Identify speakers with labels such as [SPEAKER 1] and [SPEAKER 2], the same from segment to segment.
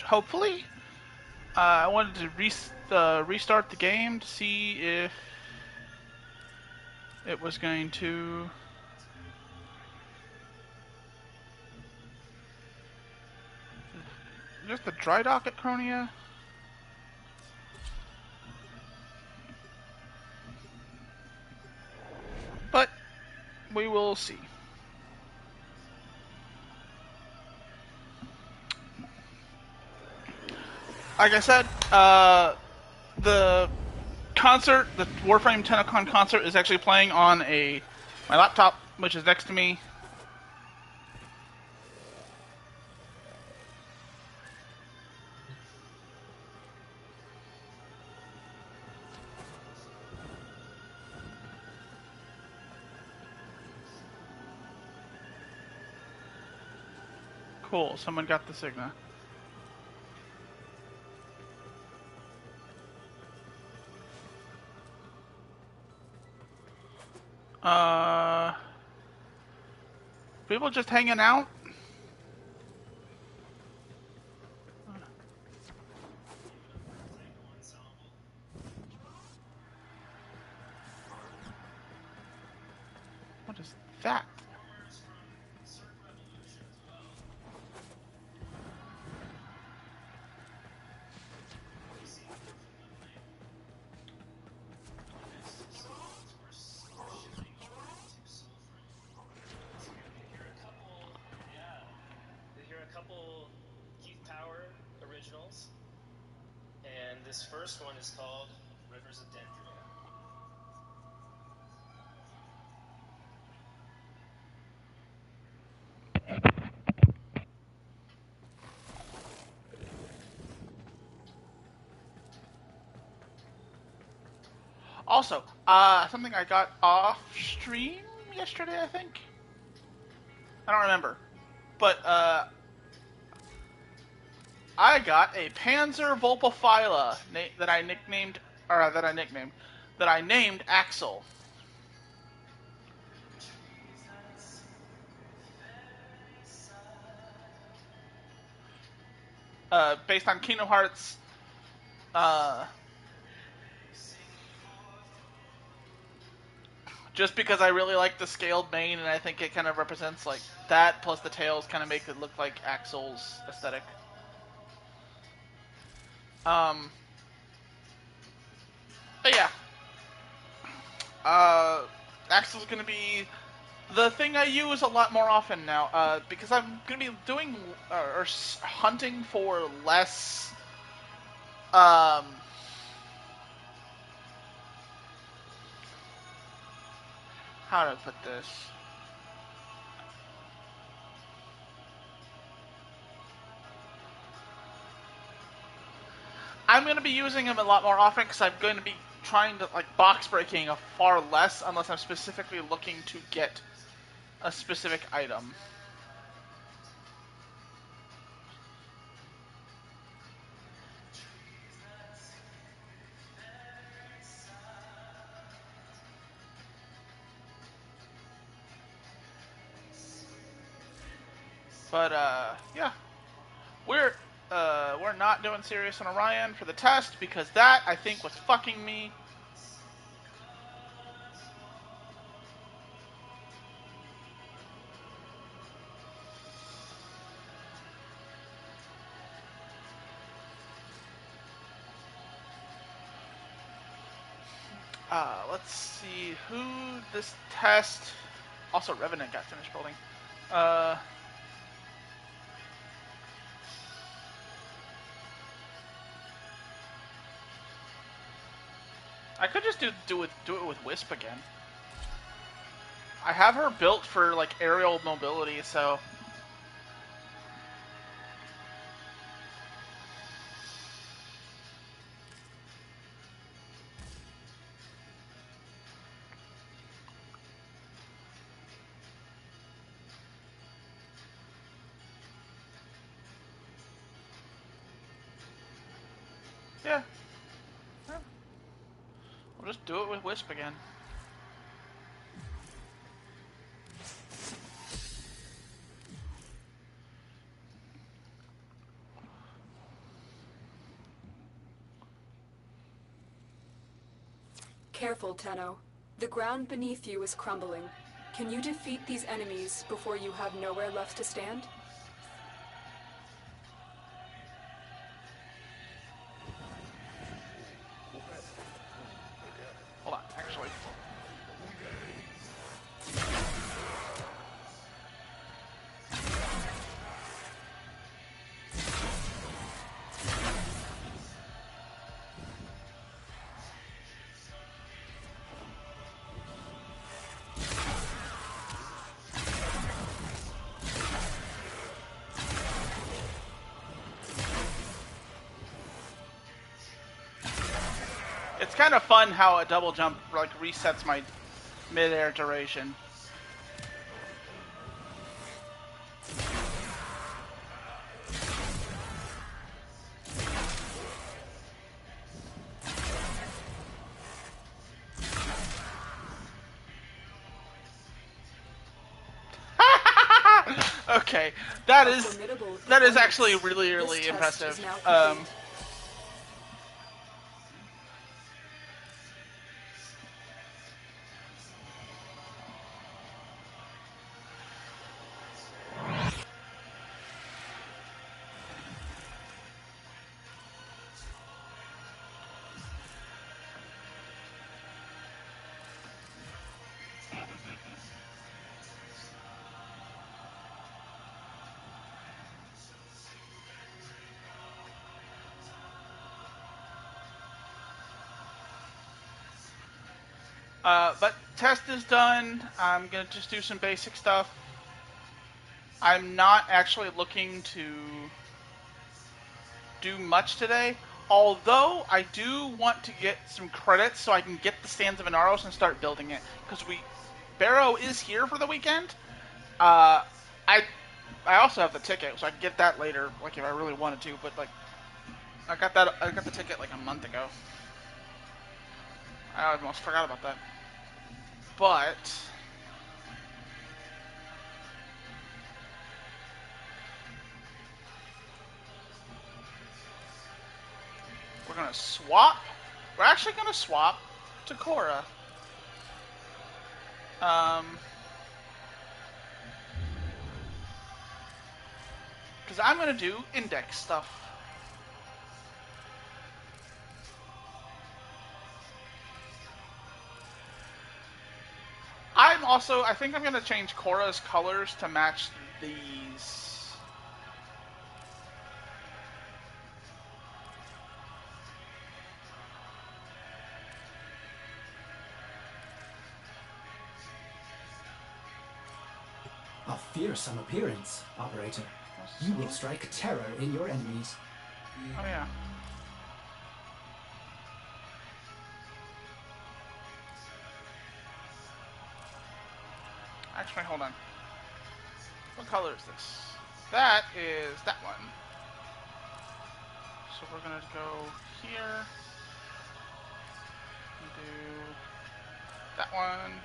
[SPEAKER 1] hopefully. I wanted to restart the game to see if it was going to... Just the dry dock at Cronia? But we will see. Like I said, the concert, the Warframe TennoCon concert, is actually playing on my laptop, which is next to me. Cool, someone got the signal. People just hanging out? What is that?
[SPEAKER 2] And this first one is called Rivers of Dendria.
[SPEAKER 1] Also, something I got off stream yesterday, I think? I don't remember. But, I got a Panzer Volpophyla that I named Axel. Based on Kingdom Hearts, just because I really like the scaled mane, and I think it kind of represents like that, plus the tails kind of make it look like Axel's aesthetic. But yeah, Axel's gonna be the thing I use a lot more often now, because I'm gonna be doing or hunting for less. How do I put this? I'm going to be using him a lot more often because I'm going to be trying to, like, box breaking a far less unless I'm specifically looking to get a specific item. But, yeah. We're not doing Sirius and Orion for the test because that, I think, was fucking me. Let's see who this test. Also, Revenant got finished building. I could just do it with Wisp again. I have her built for like aerial mobility, so. Yeah. We'll just do it with Wisp again.
[SPEAKER 3] Careful, Tenno. The ground beneath you is crumbling. Can you defeat these enemies before you have nowhere left to stand?
[SPEAKER 1] Hold on, actually. It's kind of fun how a double jump like resets my mid-air duration. Okay, that is actually really impressive. But test is done. I'm gonna just do some basic stuff. I'm not actually looking to do much today, although I do want to get some credits so I can get the Stands of Inaros and start building it, because Barrow is here for the weekend. I also have the ticket, so I can get that later, like if I really wanted to, but like I got the ticket like a month ago. I almost forgot about that. But we're gonna swap. We're actually gonna swap to Korra. Because I'm gonna do index stuff. I think I'm gonna change Korra's colors to match these.
[SPEAKER 4] A fearsome appearance, Operator. You will strike terror in your enemies.
[SPEAKER 1] Oh yeah. Actually, hold on. What color is this? That is that one. So we're gonna go here. And do that one.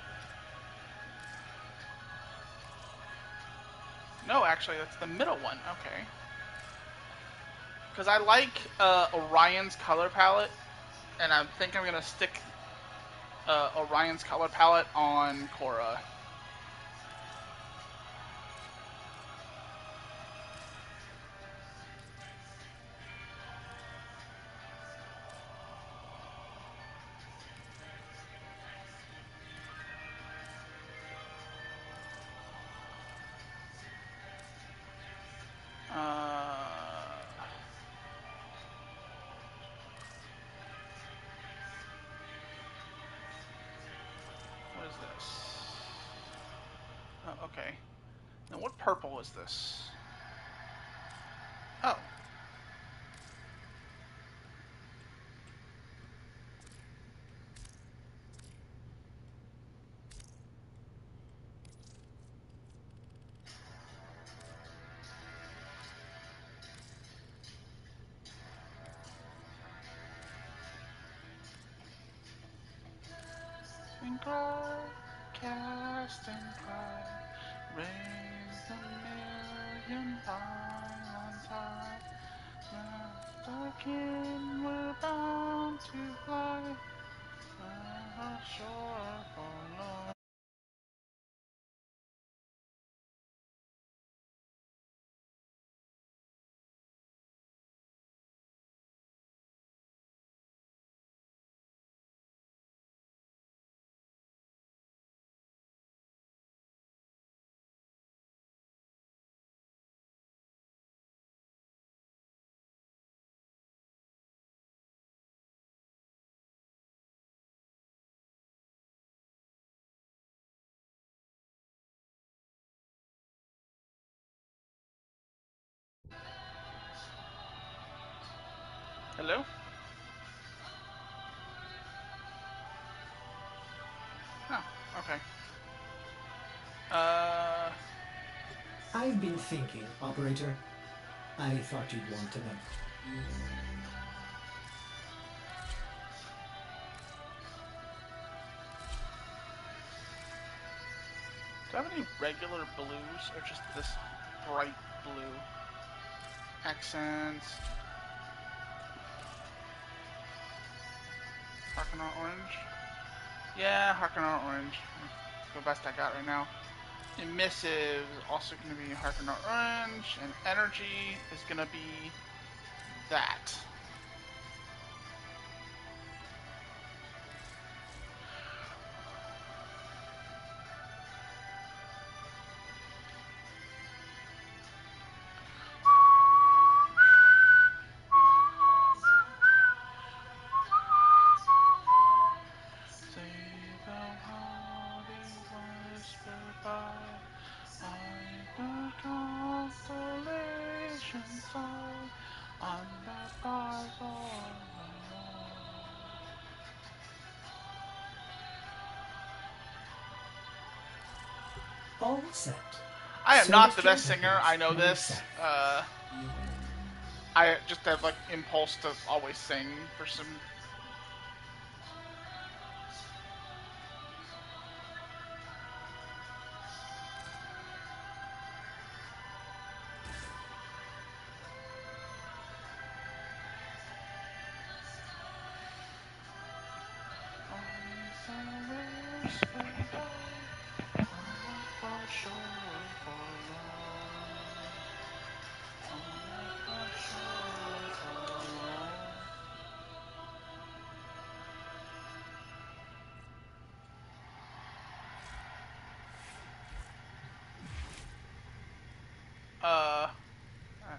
[SPEAKER 1] No, actually, that's the middle one. Okay. Because I like Orion's color palette, and I think I'm gonna stick Orion's color palette on Korra. What is this? Oh, okay. Now what purple is this? Oh. And cry, cast and cry, raise a million violins high. Master King, we're bound to fly. Hello? Oh, okay.
[SPEAKER 4] I've been thinking, Operator. I thought you'd want to know.
[SPEAKER 1] Do I have any regular blues or just this bright blue? Accents. Harkonnen orange. Yeah, Harkonnen orange. The best I got right now. Emissive is also going to be Harkonnen orange, and energy is going to be that.
[SPEAKER 4] All set.
[SPEAKER 1] I am not the
[SPEAKER 4] Service
[SPEAKER 1] best
[SPEAKER 4] train
[SPEAKER 1] singer,
[SPEAKER 4] headings
[SPEAKER 1] I know
[SPEAKER 4] heading
[SPEAKER 1] this.
[SPEAKER 4] south.
[SPEAKER 1] I just have like impulse to always sing for some.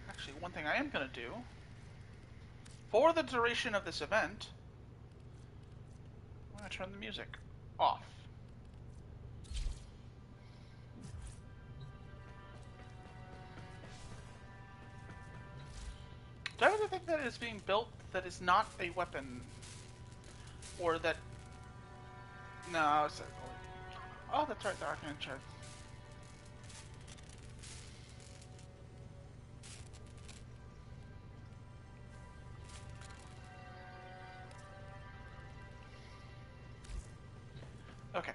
[SPEAKER 1] Actually, one thing I am gonna do for the duration of this event, I'm gonna turn the music off. Do I really think that it is being built that is not a weapon, or that? No, it's. Oh, that's right, the Arcane Shard. Okay.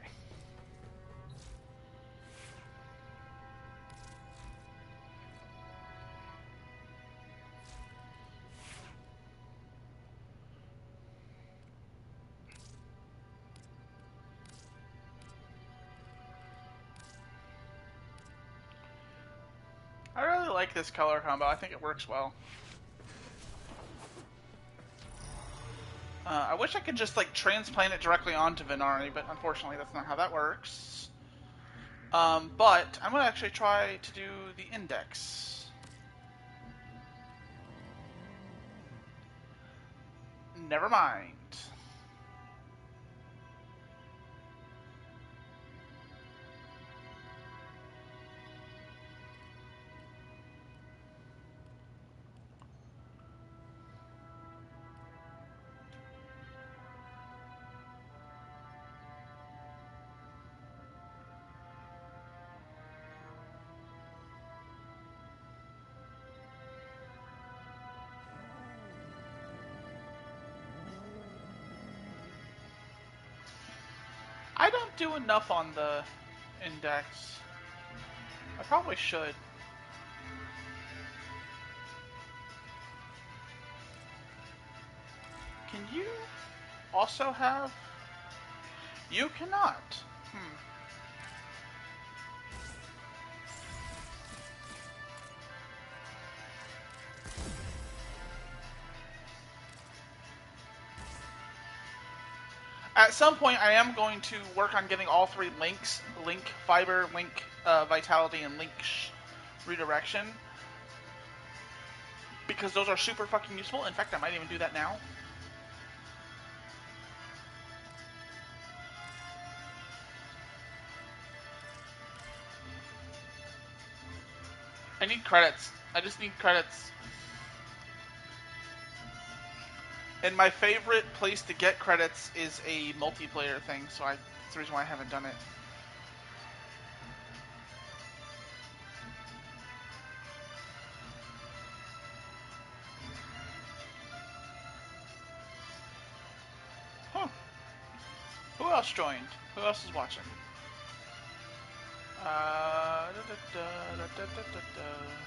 [SPEAKER 1] I really like this color combo. I think it works well. I wish I could just like transplant it directly onto Venari, but unfortunately that's not how that works. But I'm gonna actually try to do the index. Never mind. I don't do enough on the index. I probably should. Can you also have? You cannot. Hmm. At some point, I am going to work on getting all three links: link fiber, link vitality, and link redirection, because those are super fucking useful. In fact, I might even do that now. I need credits. I just need credits. And my favorite place to get credits is a multiplayer thing, so that's the reason why I haven't done it. Huh. Who else joined? Who else is watching? Da, da, da, da, da, da, da.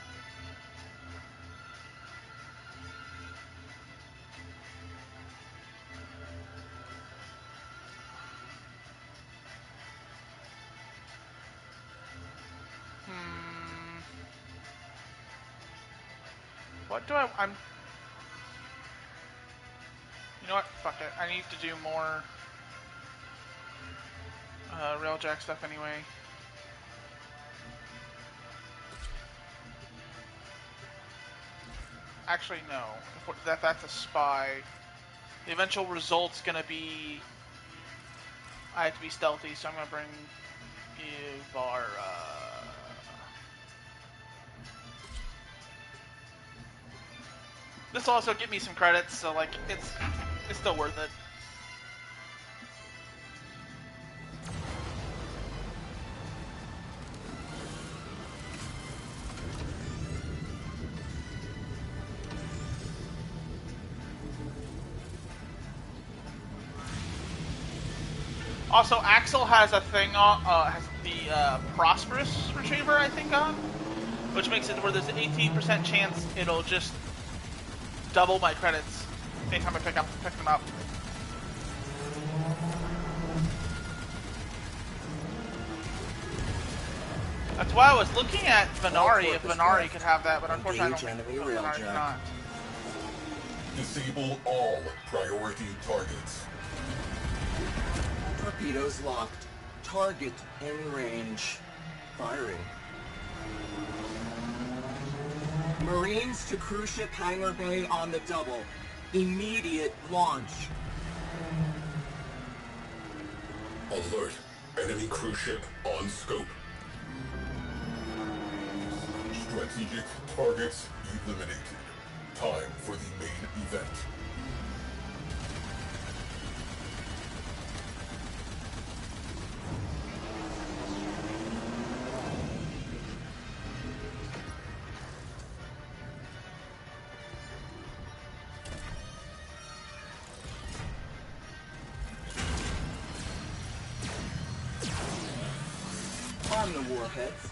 [SPEAKER 1] What do I'm... You know what? Fuck it. I need to do more Railjack stuff anyway. Actually, no. That's a spy. The eventual result's gonna be... I have to be stealthy, so I'm gonna bring Ivara. This will also get me some credits, so like it's still worth it. Also, Axel has a thing on, has the Prosperous Retriever, I think, on, which makes it where there's an 18% chance it'll just double my credits anytime I pick them up. That's why I was looking at Venari, if Venari could have that, but unfortunately I don't think Venari cannot.
[SPEAKER 5] Disable all priority targets.
[SPEAKER 6] Torpedoes locked. Target in range. Firing. Marines to cruise ship hangar bay on the double. Immediate launch.
[SPEAKER 5] Alert. Enemy cruise ship on scope. Strategic targets eliminated. Time for the main event.
[SPEAKER 6] On the warheads.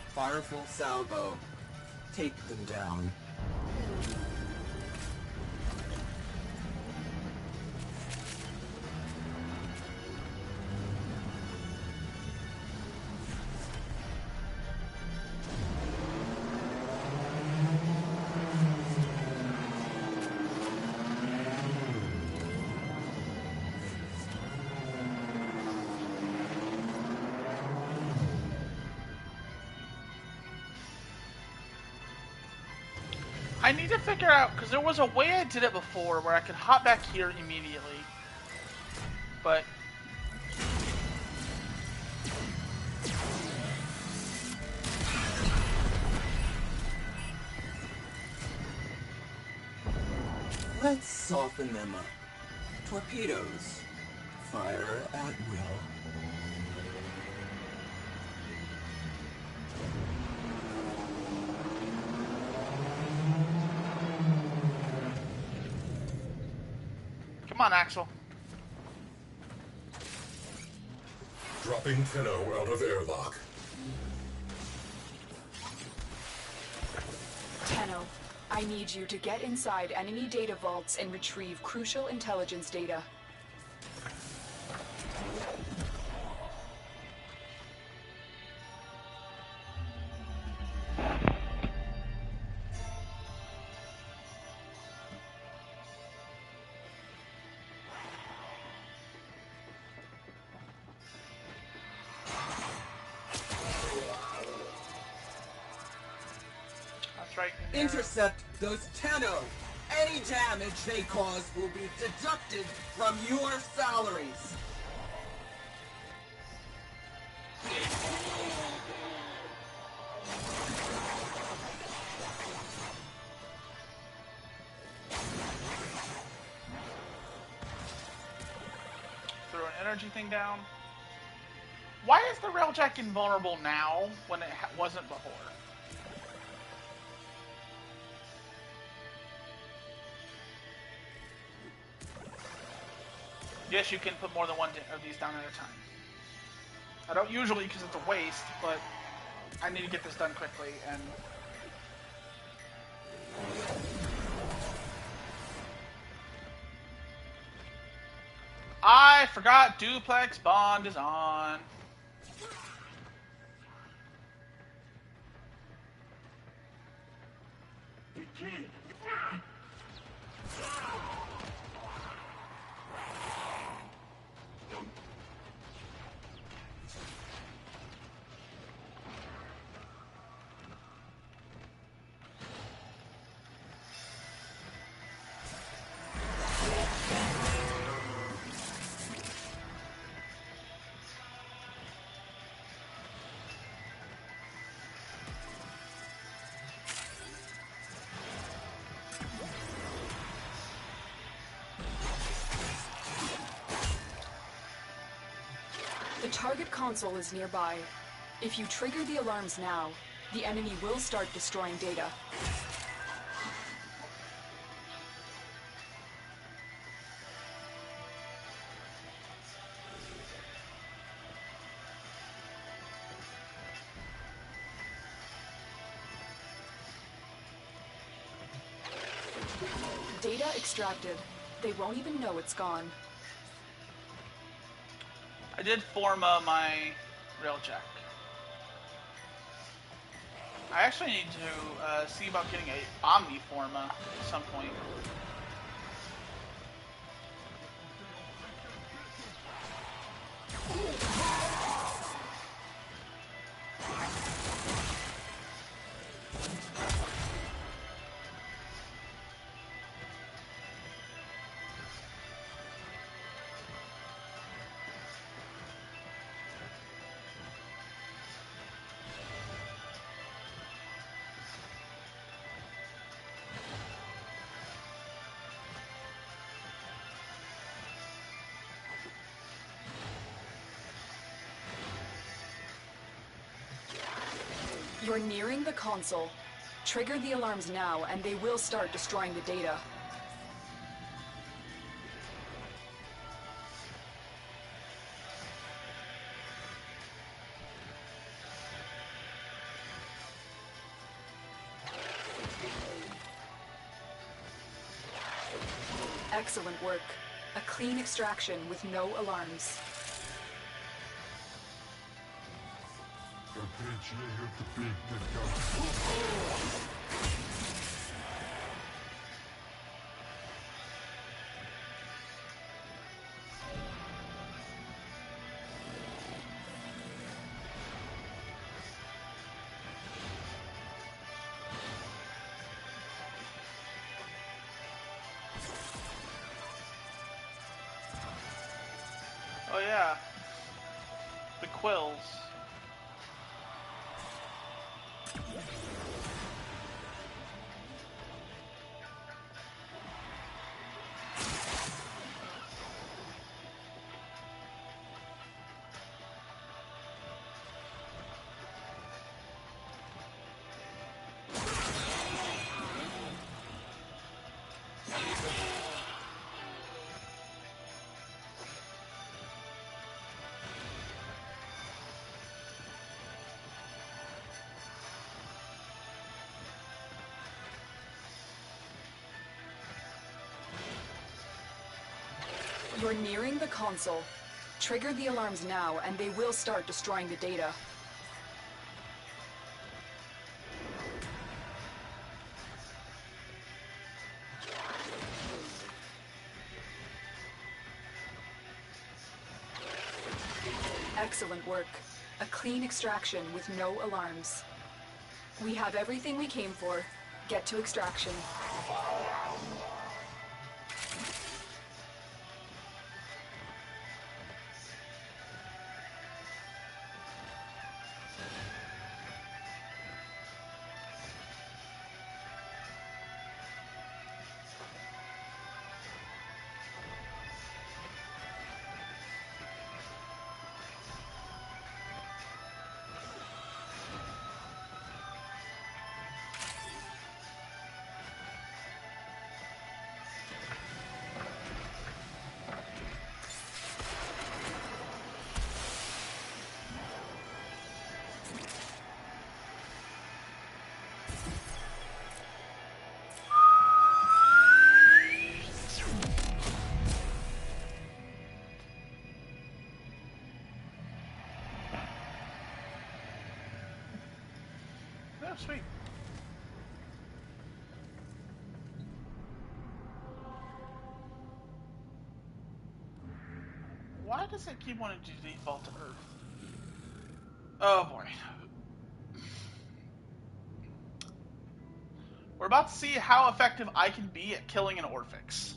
[SPEAKER 6] Fire full salvo. Take them down.
[SPEAKER 1] I need to figure out, because there was a way I did it before where I could hop back here immediately, but
[SPEAKER 6] Let's soften them up. Torpedoes. Fire at will.
[SPEAKER 1] come on, Axel.
[SPEAKER 5] Dropping Tenno out of airlock.
[SPEAKER 3] Tenno, I need you to get inside enemy data vaults and retrieve crucial intelligence data.
[SPEAKER 1] That's right. in there.
[SPEAKER 6] Intercept those Tenno. Any damage they cause will be deducted from your salaries.
[SPEAKER 1] energy thing down. Why is the railjack invulnerable now when it wasn't before? Yes, you can put more than one of these down at a time. I don't usually because it's a waste, but I need to get this done quickly, and I forgot duplex bond is on.
[SPEAKER 3] The target console is nearby. If you trigger the alarms now, the enemy will start destroying data. Data extracted. They won't even know it's gone.
[SPEAKER 1] I did forma my railjack. I actually need to see about getting a Omniforma at some point.
[SPEAKER 3] You're nearing the console. Trigger the alarms now, and they will start destroying the data. Excellent work. A clean extraction with no alarms.
[SPEAKER 1] Oh yeah, the quills.
[SPEAKER 3] You're nearing the console. Trigger the alarms now, and they will start destroying the data. Excellent work. A clean extraction with no alarms. We have everything we came for. Get to extraction.
[SPEAKER 1] sweet. Why does it keep wanting to default to Earth? Oh boy. We're about to see how effective I can be at killing an Orphix.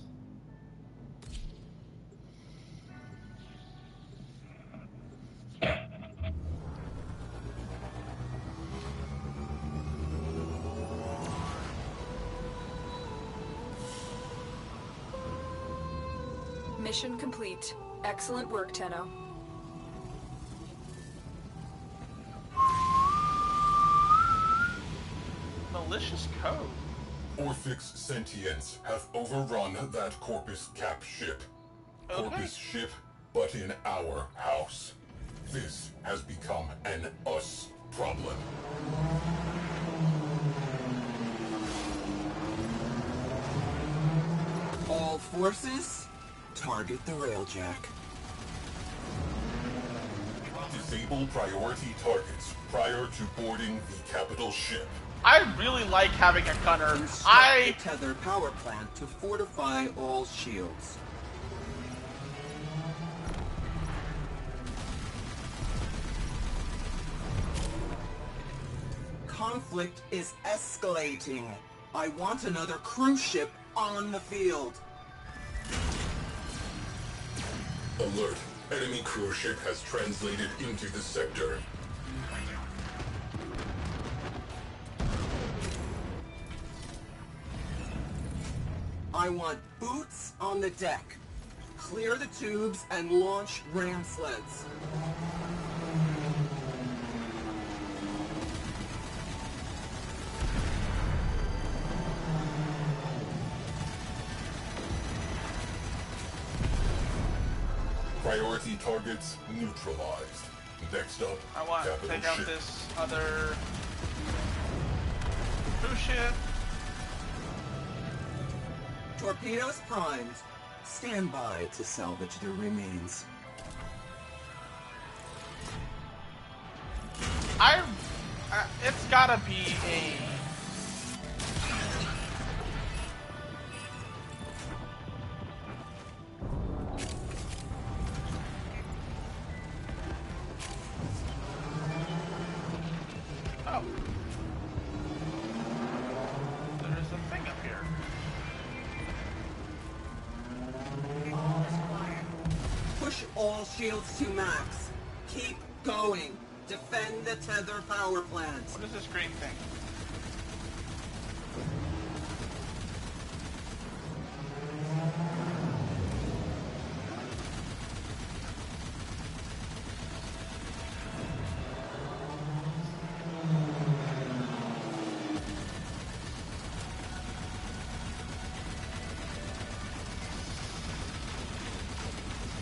[SPEAKER 3] Mission complete. Excellent work, Tenno.
[SPEAKER 1] Malicious code.
[SPEAKER 5] Orphix sentients have overrun that Corpus Cap ship.
[SPEAKER 1] Okay.
[SPEAKER 5] Corpus ship, but in our house. This has become an us problem.
[SPEAKER 6] All forces, target the railjack.
[SPEAKER 5] Disable priority targets prior to boarding the capital ship.
[SPEAKER 1] I really like having a gunner.
[SPEAKER 6] Instruct the tether power plant to fortify all shields. Conflict is escalating. I want another cruise ship on the field.
[SPEAKER 5] Alert. Enemy cruise ship has translated into the sector.
[SPEAKER 6] I want boots on the deck. Clear the tubes and launch ram sleds.
[SPEAKER 5] Priority targets neutralized. Next up,
[SPEAKER 1] I want to
[SPEAKER 5] capital
[SPEAKER 1] take out
[SPEAKER 5] ship.
[SPEAKER 1] this other cruise ship.
[SPEAKER 6] Torpedoes primed. Stand by to salvage the remains.
[SPEAKER 1] It's gotta be a... Oh. There's a thing up here.
[SPEAKER 6] Push all shields to max. Keep going. Defend the tether power plant.
[SPEAKER 1] What is this green thing?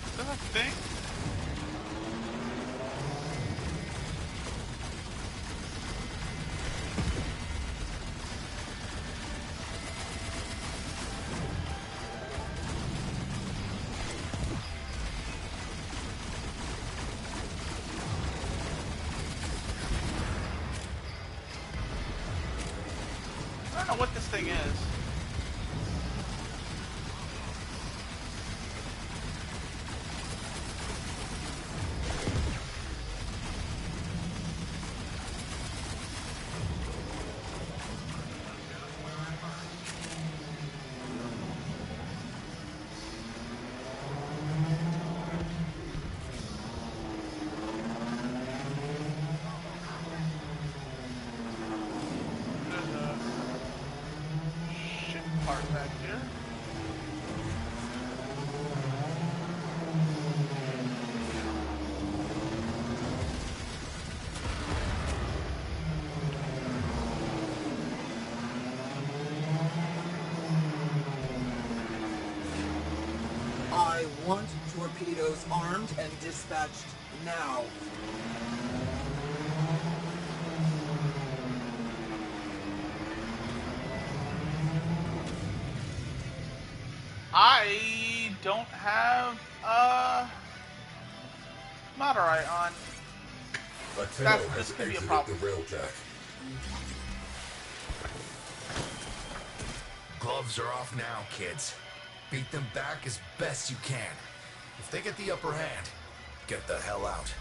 [SPEAKER 1] Is that a thing? I don't know what this thing is. There's a ship part back here.
[SPEAKER 6] I want torpedoes armed and dispatched now.
[SPEAKER 1] I don't have Matarite on.
[SPEAKER 5] A Tenno
[SPEAKER 1] This
[SPEAKER 5] has
[SPEAKER 1] could be a
[SPEAKER 5] exited
[SPEAKER 1] problem.
[SPEAKER 5] the railjack.
[SPEAKER 7] Gloves are off now, kids. Beat them back as best you can. If they get the upper hand, get the hell out.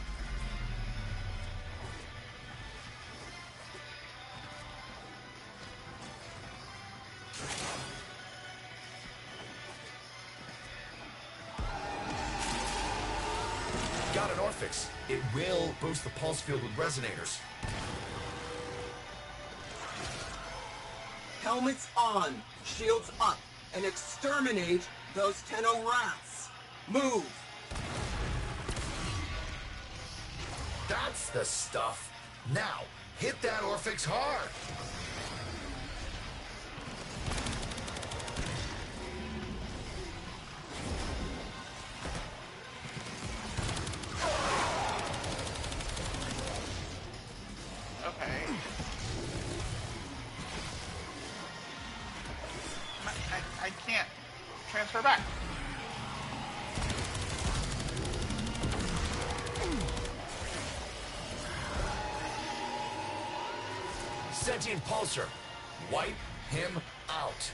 [SPEAKER 7] Got an Orphix. It will boost the pulse field with resonators.
[SPEAKER 6] Helmets on, shields up, and exterminate those Tenno rats. Move!
[SPEAKER 7] That's the stuff. Now, hit that Orphix hard.
[SPEAKER 1] Okay. I can't transfer back.
[SPEAKER 7] Sentient Pulsar. Wipe him out.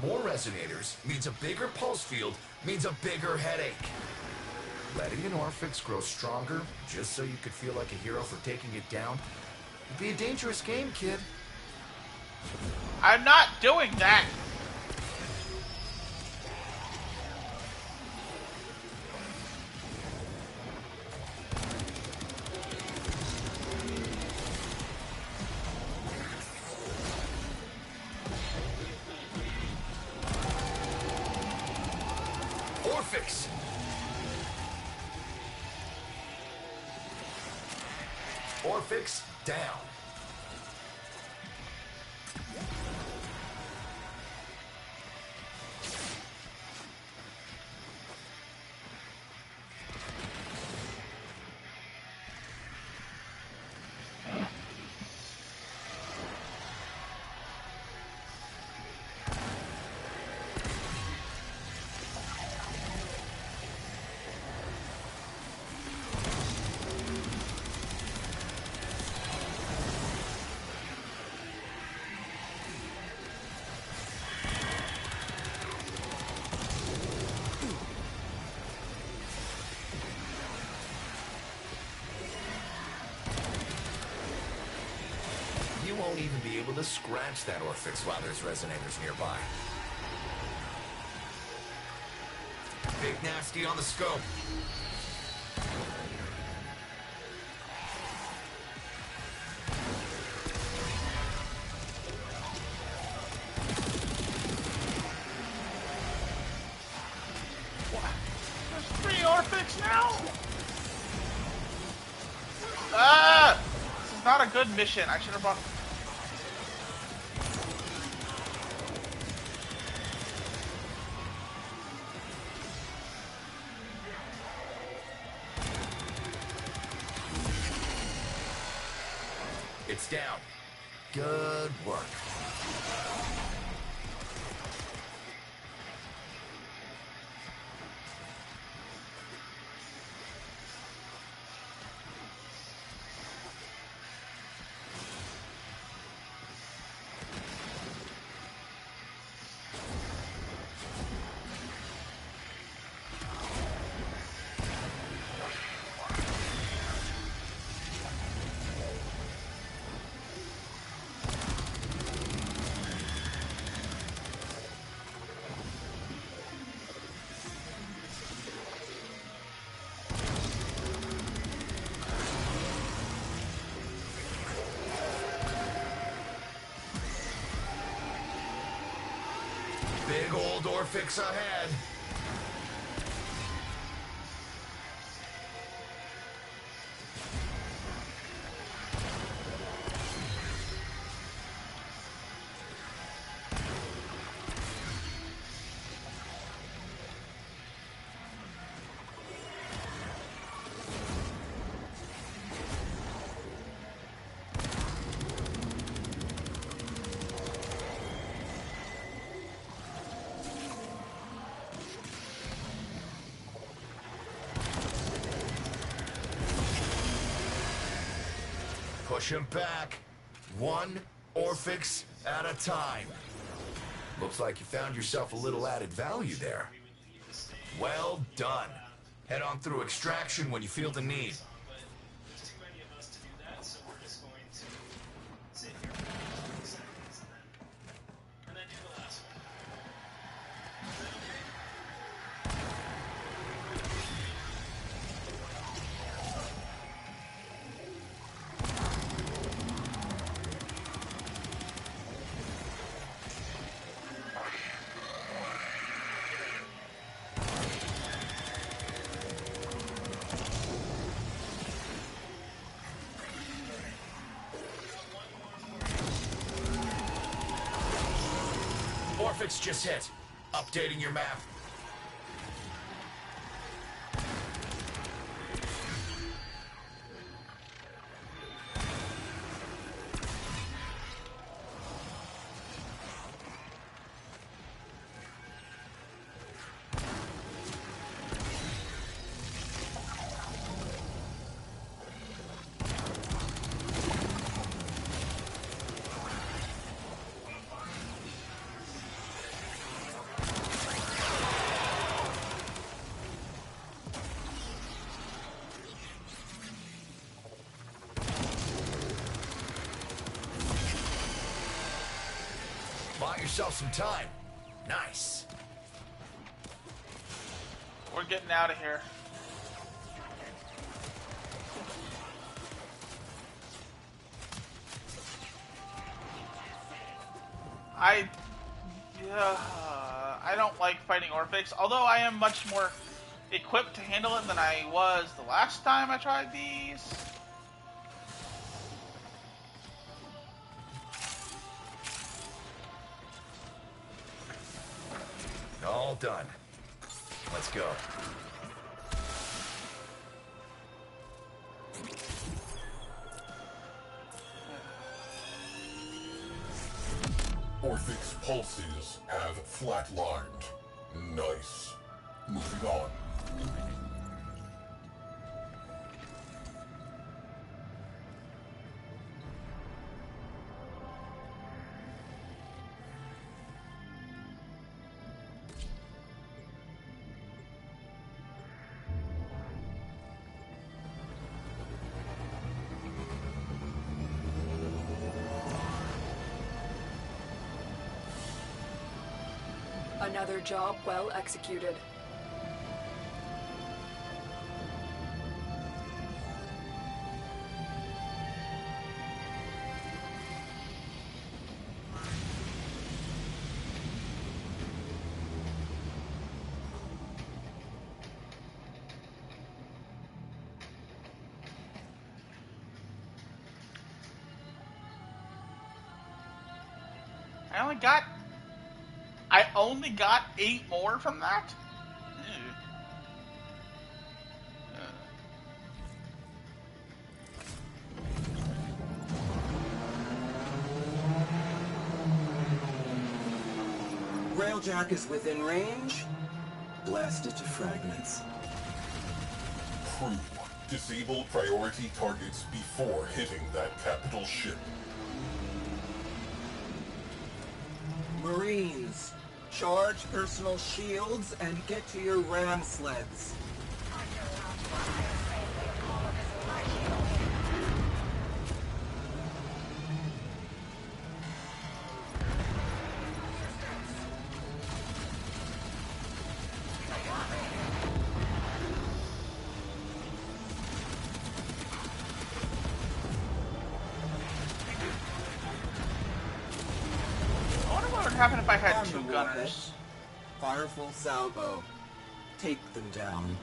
[SPEAKER 7] More resonators means a bigger pulse field, means a bigger headache. Letting an Orphix grow stronger just so you could feel like a hero for taking it down would be a dangerous game, kid.
[SPEAKER 1] I'm not doing that.
[SPEAKER 7] Orphix! Orphix down. You won't even be able to scratch that Orphix while there's resonators nearby. Big Nasty on the scope.
[SPEAKER 1] There's 3 Orphix now. Ah! This is not a good mission. I should have brought.
[SPEAKER 7] It's down. Good work. Big old Orphix ahead. Push him back. One Orphix at a time. Looks like you found yourself a little added value there. Well done. Head on through extraction when you feel the need.
[SPEAKER 2] There's too many of us to do that, so we're just going to sit here for 20 seconds and then do the last one. Is that okay?
[SPEAKER 7] Orphix just hit. Updating your map. Buy yourself some time. Nice.
[SPEAKER 1] We're getting out of here. I don't like fighting Orphix, although I am much more equipped to handle it than I was the last time I tried these.
[SPEAKER 7] All done. Let's go.
[SPEAKER 5] Orphix pulses have flatlined. Nice. Moving on.
[SPEAKER 3] Another job well executed.
[SPEAKER 1] I only got 8 more from that? Ew.
[SPEAKER 6] Railjack is within range. Blast it to fragments.
[SPEAKER 5] Crew, disable priority targets before hitting that capital ship.
[SPEAKER 6] Marines, charge personal shields and get to your ram sleds.
[SPEAKER 1] I wonder what would happen if I had
[SPEAKER 6] On
[SPEAKER 1] 2
[SPEAKER 6] the
[SPEAKER 1] gunners.
[SPEAKER 6] warhead, Fireful salvo. Take them down.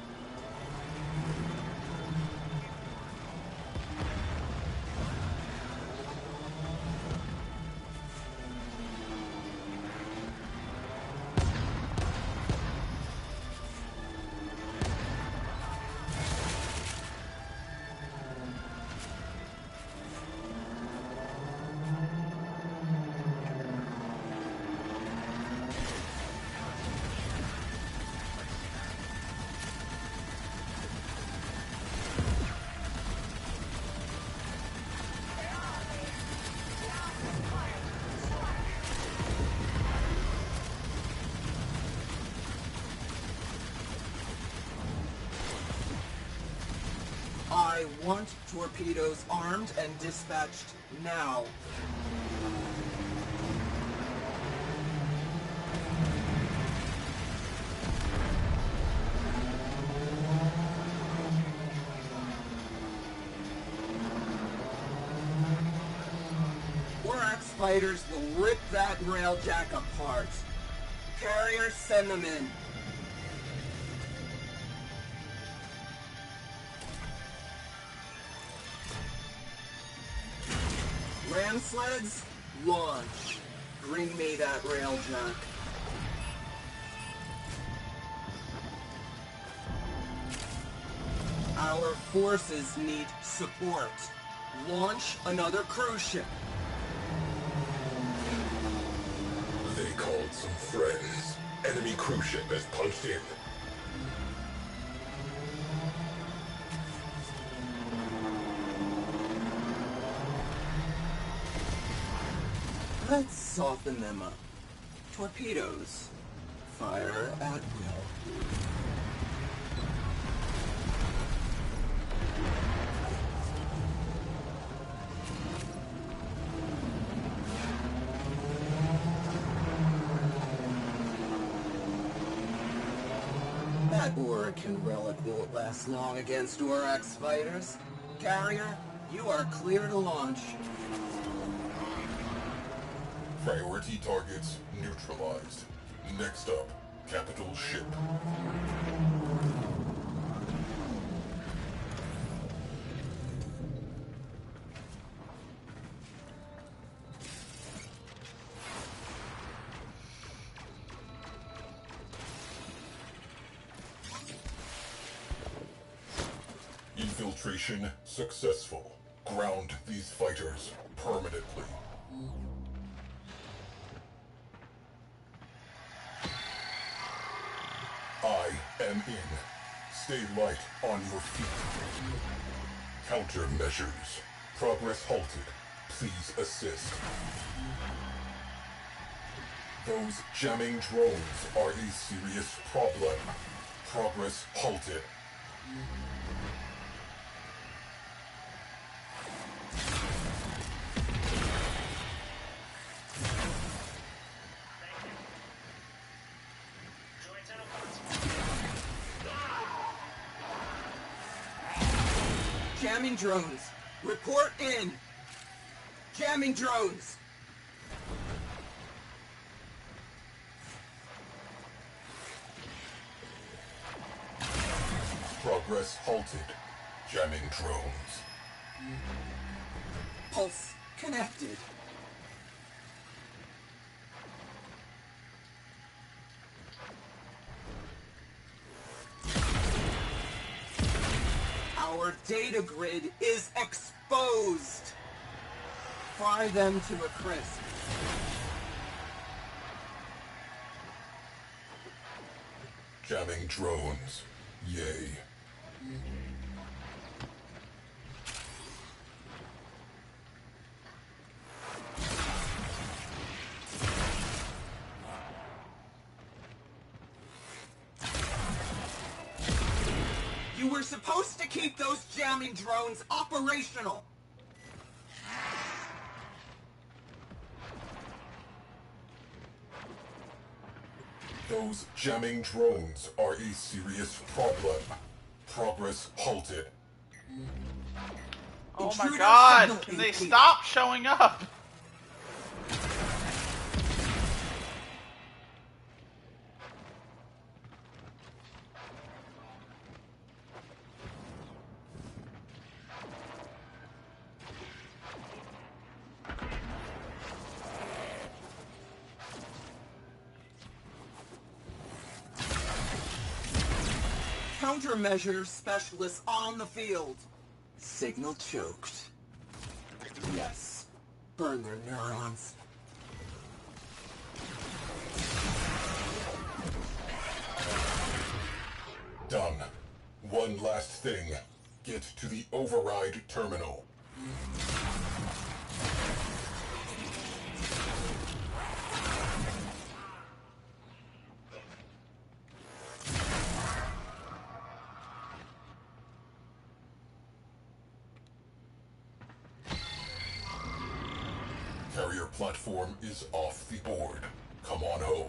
[SPEAKER 6] I want torpedoes armed and dispatched now. Warx fighters will rip that railjack apart. Carriers, send them in. Ram sleds, launch. Bring me that railjack. Our forces need support. Launch another cruise ship.
[SPEAKER 5] They called some friends. Enemy cruise ship has punched in.
[SPEAKER 6] Let's soften them up. Torpedoes. Fire at will. That Orakin relic won't last long against Orax fighters. Carrier, you are clear to launch.
[SPEAKER 5] Priority targets neutralized. Next up, capital ship. Infiltration successful. Ground these fighters permanently. I am in. Stay light on your feet. Countermeasures. Progress halted. Please assist. Those jamming drones are a serious problem. Progress halted.
[SPEAKER 2] Join TennoCon.
[SPEAKER 6] Jamming drones. Report in. Jamming drones.
[SPEAKER 5] Progress halted. Jamming drones.
[SPEAKER 6] Pulse connected. Our data grid is exposed. Fry them to a crisp.
[SPEAKER 5] Jamming drones. Yay.
[SPEAKER 6] You were supposed to keep those jamming drones operational.
[SPEAKER 5] Those jamming drones are a serious problem. Progress halted.
[SPEAKER 1] Oh my
[SPEAKER 6] Intruder
[SPEAKER 1] god,
[SPEAKER 6] signal
[SPEAKER 1] can they
[SPEAKER 6] increased.
[SPEAKER 1] stop showing up?
[SPEAKER 6] Countermeasures specialists on the field. Signal choked. Yes. Burn their neurons.
[SPEAKER 5] Done. One last thing. Get to the override terminal. platform is off the board. Come on home.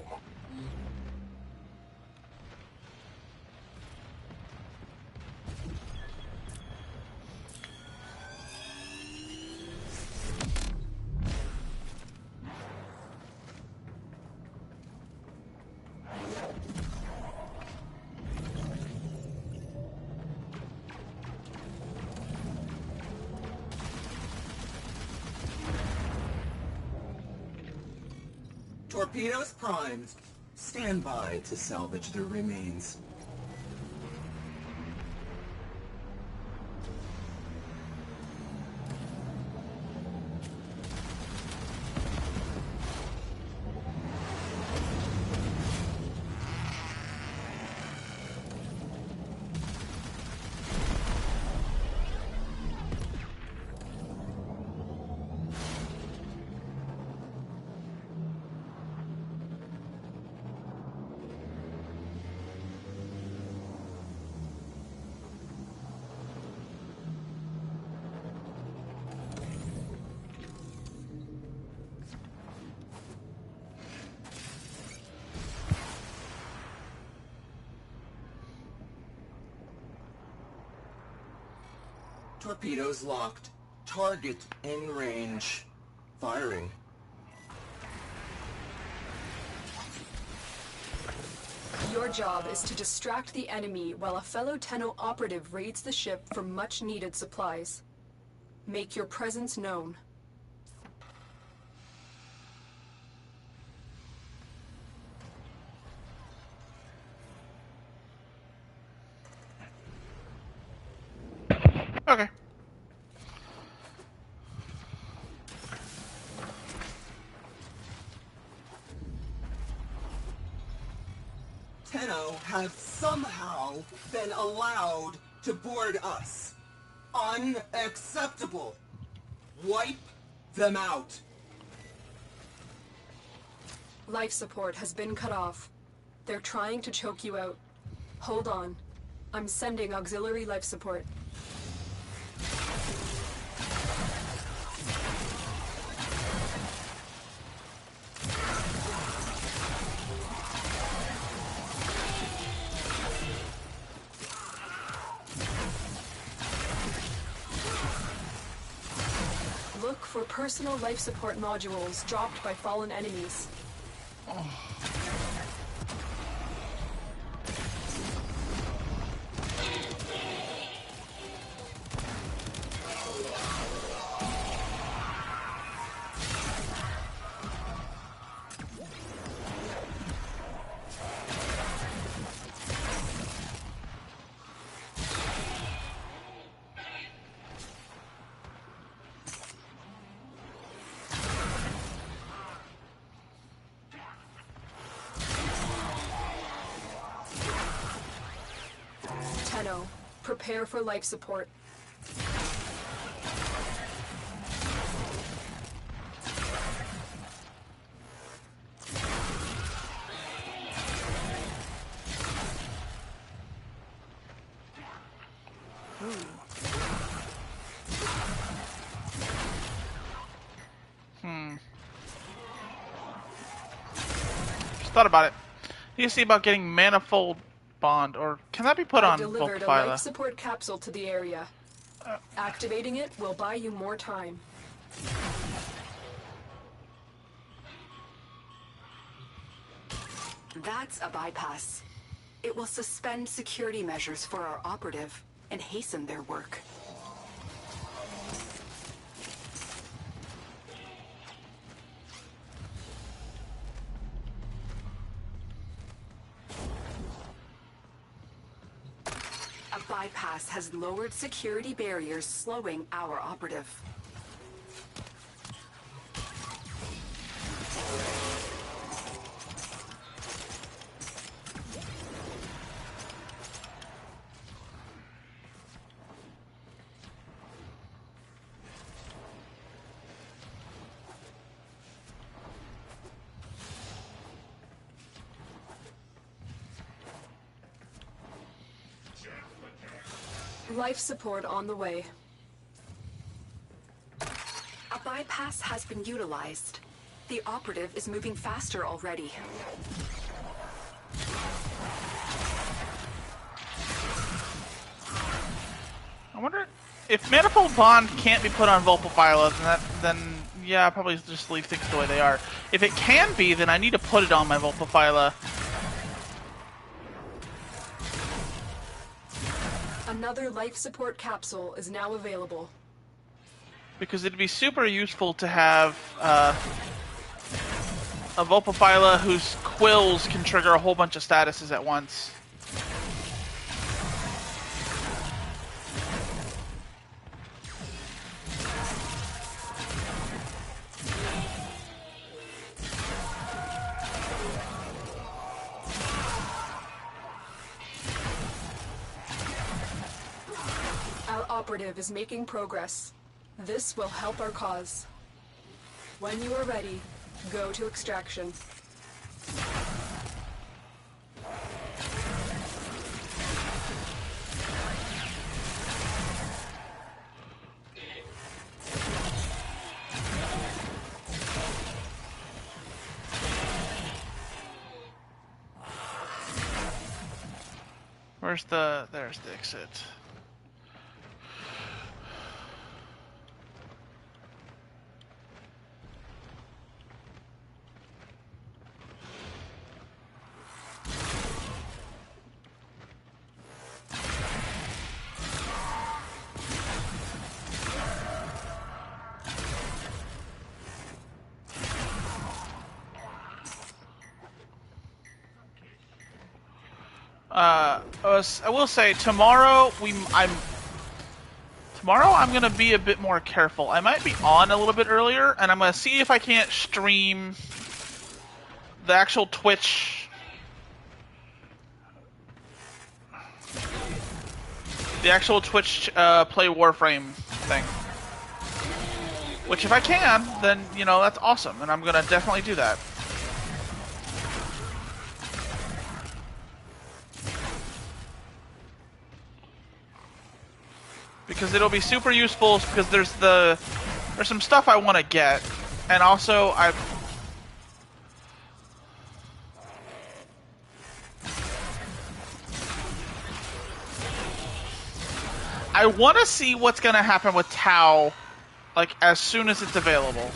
[SPEAKER 6] Torpedoes primed. Stand by to salvage their remains. Torpedoes locked. Target in range. Firing.
[SPEAKER 3] Your job is to distract the enemy while a fellow Tenno operative raids the ship for much-needed supplies. Make your presence known.
[SPEAKER 1] Okay.
[SPEAKER 6] Tenno have somehow been allowed to board us. Unacceptable. Wipe them out.
[SPEAKER 3] Life support has been cut off. They're trying to choke you out. Hold on. I'm sending auxiliary life support. Look for personal life support modules dropped by fallen enemies. Tenno, prepare for life support.
[SPEAKER 1] Just thought about it. You see about getting manifold bond, or can that be put
[SPEAKER 3] I've
[SPEAKER 1] on
[SPEAKER 3] delivered a
[SPEAKER 1] Volkphyla?
[SPEAKER 3] life support capsule to the area. Activating it will buy you more time.
[SPEAKER 8] That's a bypass. It will suspend security measures for our operative and hasten their work. A bypass has lowered security barriers, slowing our operative.
[SPEAKER 3] Life support on the way.
[SPEAKER 8] A bypass has been utilized. The operative is moving faster already.
[SPEAKER 1] I wonder if Manifold Bond can't be put on Vulpaphyla, then yeah, probably just leave things the way they are. If it can be, then I need to put it on my Vulpaphyla.
[SPEAKER 3] Another life support capsule is now available.
[SPEAKER 1] Because it'd be super useful to have a Vulpaphyla whose quills can trigger a whole bunch of statuses at once.
[SPEAKER 3] Our operative is making progress. This will help our cause. When you are ready, go to extraction.
[SPEAKER 1] There's the exit. I will say tomorrow I'm gonna be a bit more careful. I might be on a little bit earlier, and I'm gonna see if I can't stream the actual Twitch, play Warframe thing. Which, if I can, then that's awesome, and I'm gonna definitely do that. Because it'll be super useful, because there's some stuff I want to get, and also I want to see what's going to happen with Tau, like, as soon as it's available.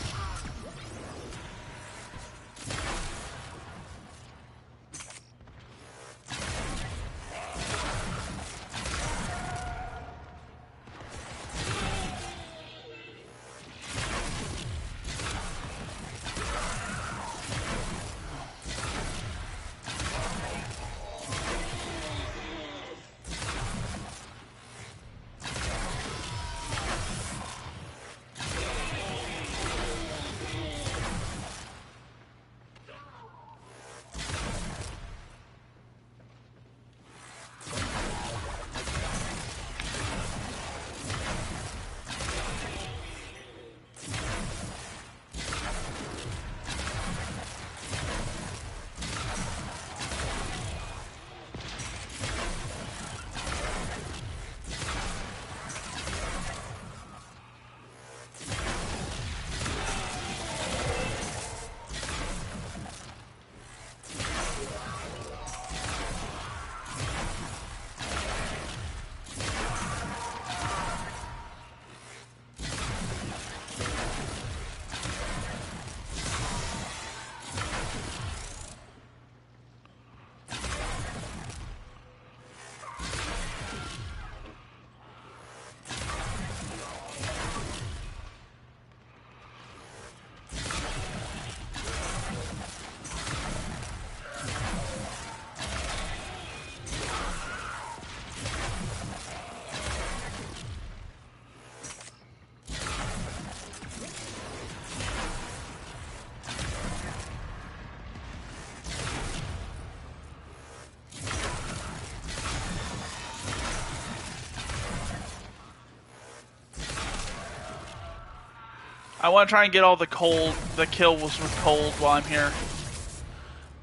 [SPEAKER 1] I want to try and get all the kills with cold while I'm here.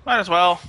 [SPEAKER 1] Might as well.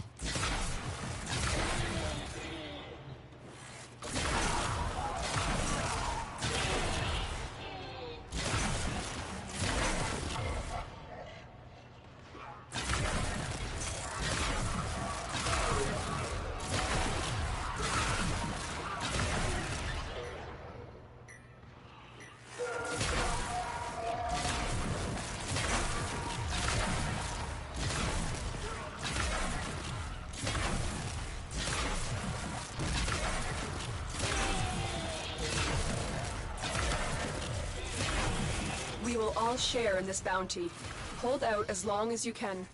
[SPEAKER 3] all share in this bounty. Hold out as long as you can.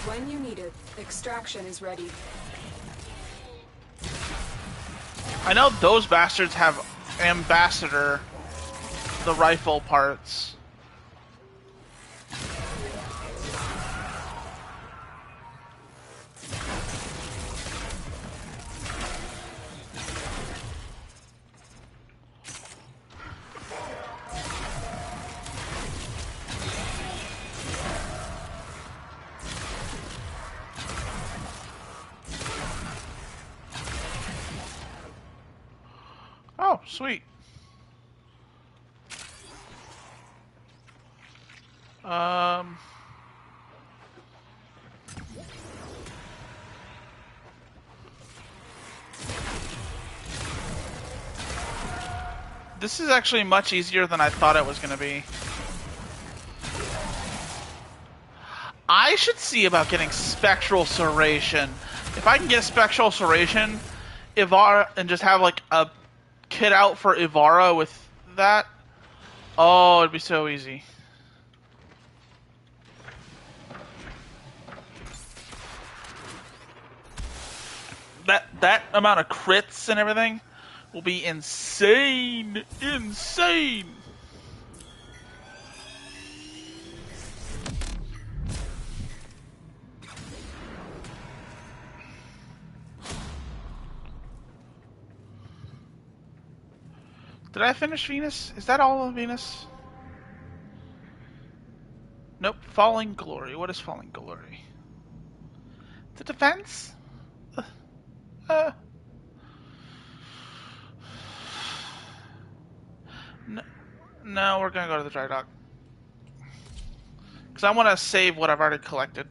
[SPEAKER 3] When you need it, extraction is ready.
[SPEAKER 1] I know those bastards have Ambassador, the rifle parts. Oh, sweet. This is actually much easier than I thought it was going to be. I should see about getting Spectral Serration. If I can get Spectral Serration, Ivara, and just have like a kit out for Ivara with that, oh, it'd be so easy. That amount of crits and everything will be insane. Insane. Did I finish Venus? Is that all of Venus? Nope. Falling Glory. What is Falling Glory? The defense? No, we're gonna go to the dry dock. Because I want to save what I've already collected.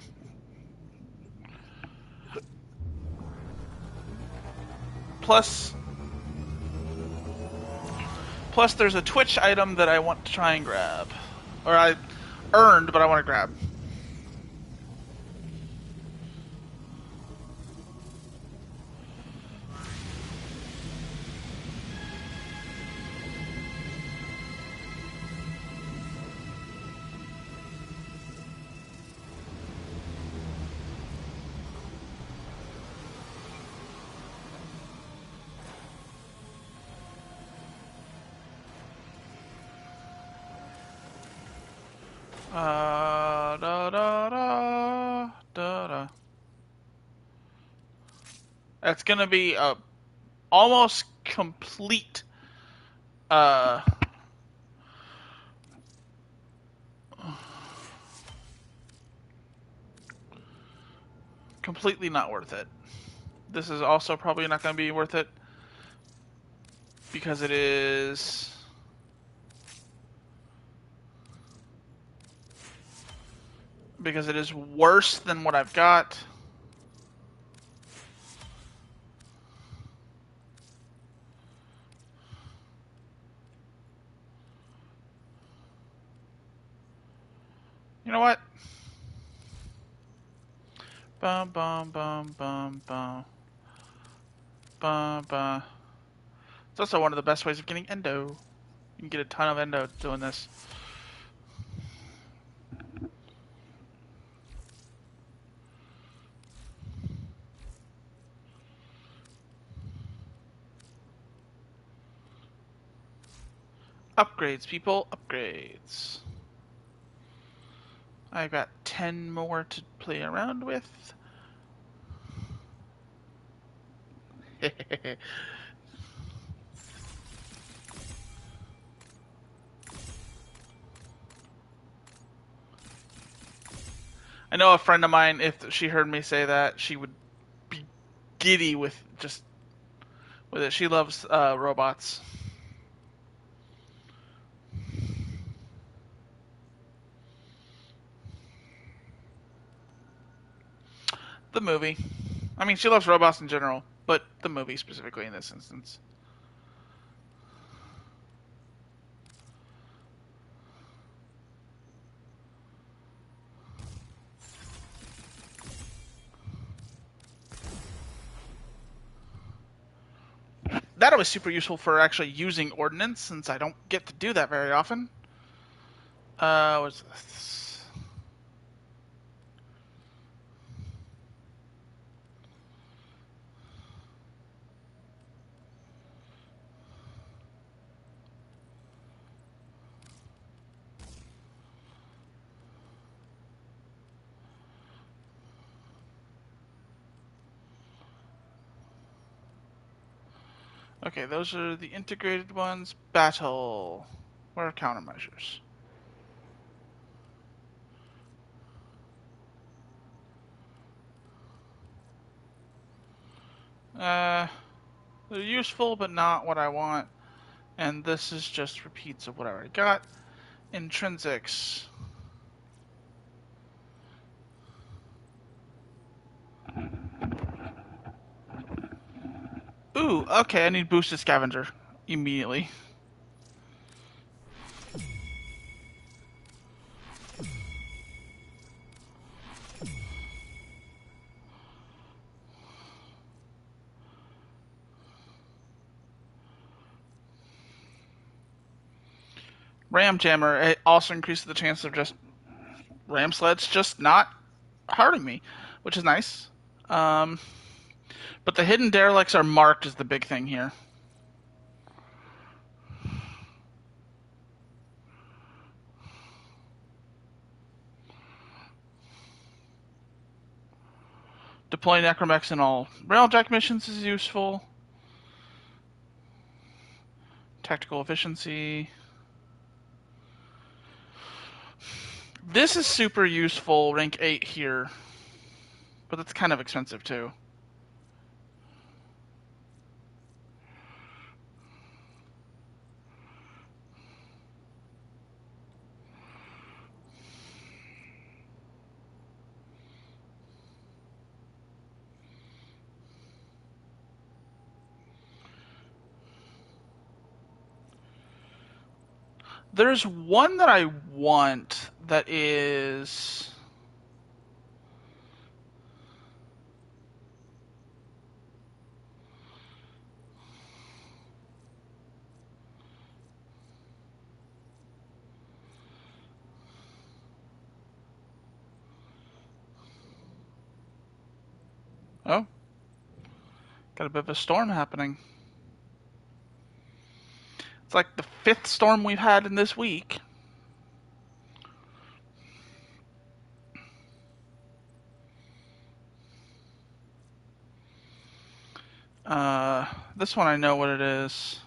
[SPEAKER 1] Plus, there's a Twitch item that I want to try and grab. Or I earned, but I want to grab. That's gonna be a almost complete completely not worth it. This is also probably not gonna be worth it because it is worse than what I've got. You know what? Bum bum bum bum bum bum bum. It's also one of the best ways of getting endo. You can get a ton of endo doing this. Upgrades, people, upgrades. I've got 10 more to play around with. I know a friend of mine, if she heard me say that, she would be giddy with it. She loves robots. The movie. I mean, she loves robots in general, but the movie specifically in this instance. That was super useful for actually using ordnance, since I don't get to do that very often. What's this? Okay, those are the integrated ones. Battle. What are countermeasures? They're useful, but not what I want. And this is just repeats of what I already got. Intrinsics. Ooh, okay, I need boosted scavenger immediately. Ram jammer, it also increases the chance of just ram sleds just not hurting me, which is nice. But the hidden derelicts are marked as the big thing here. Deploy necromex in all railjack missions is useful. Tactical efficiency. This is super useful, rank 8 here. But it's kind of expensive too. There's one that I want that is... Oh. Got a bit of a storm happening. It's like the 5th storm we've had in this week. This one I know what it is.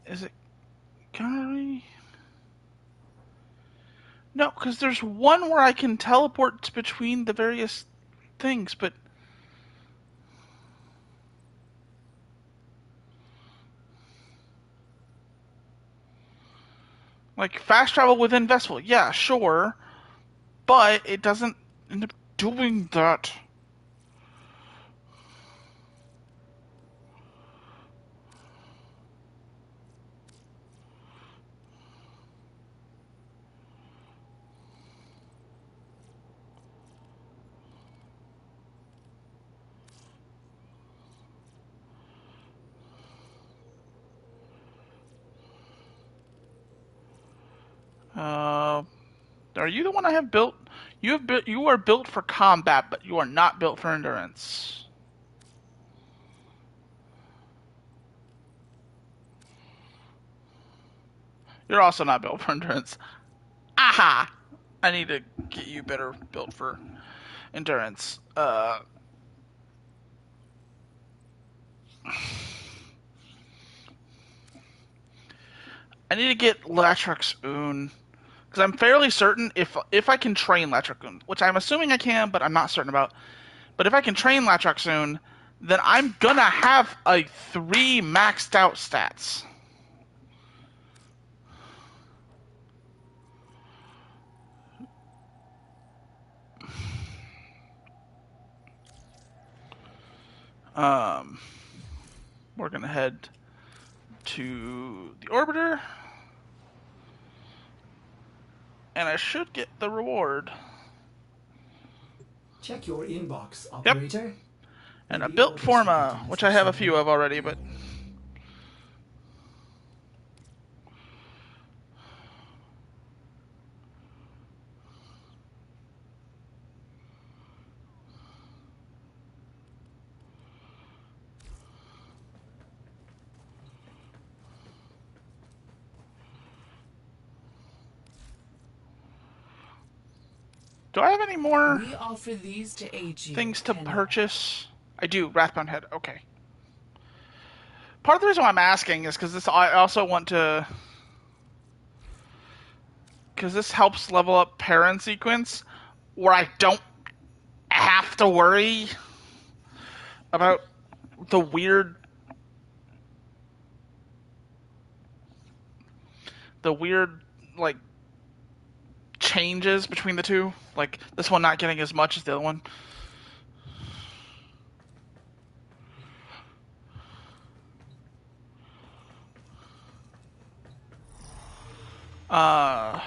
[SPEAKER 1] Is it Gunnery? No, because there's one where I can teleport between the various things, but... Like, fast travel within Vessel. Yeah, sure. But it doesn't end up doing that. Are you the one I have built? You are built for combat, but you are not built for endurance. You're also not built for endurance. Aha! I need to get you better built for endurance. I need to get Latrix Un. Because I'm fairly certain if I can train Latrix, which I'm assuming I can, but I'm not certain about. But if I can train Latrix, then I'm gonna have a 3 maxed out stats. We're gonna head to the orbiter, and I should get the reward.
[SPEAKER 4] Check your inbox,
[SPEAKER 1] Yep.
[SPEAKER 4] operator.
[SPEAKER 1] And a built Forma, which I have a few of already, but Do I have any more
[SPEAKER 9] We offer these to aid you,
[SPEAKER 1] things to
[SPEAKER 9] Tenno.
[SPEAKER 1] purchase? I do. Wrathbound Head. Okay. Part of the reason why I'm asking is because I also want to, because this helps level up Parent Sequence, where I don't have to worry about the weird like changes between the two. Like this one not getting as much as the other one. Oh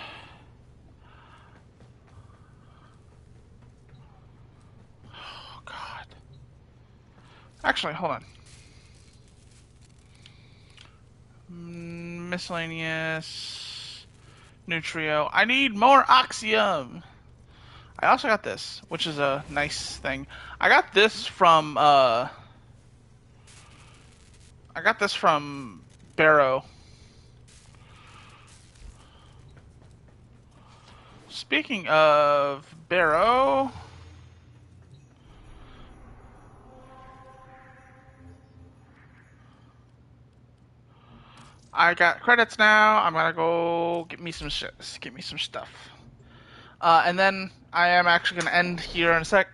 [SPEAKER 1] God. Actually, hold on. Miscellaneous Nutrio. I need more Oxium. I also got this, which is a nice thing. I got this from Barrow. Speaking of Barrow, I got credits now. I'm gonna go get me some shit. Get me some stuff. And then I am actually gonna end here in a sec.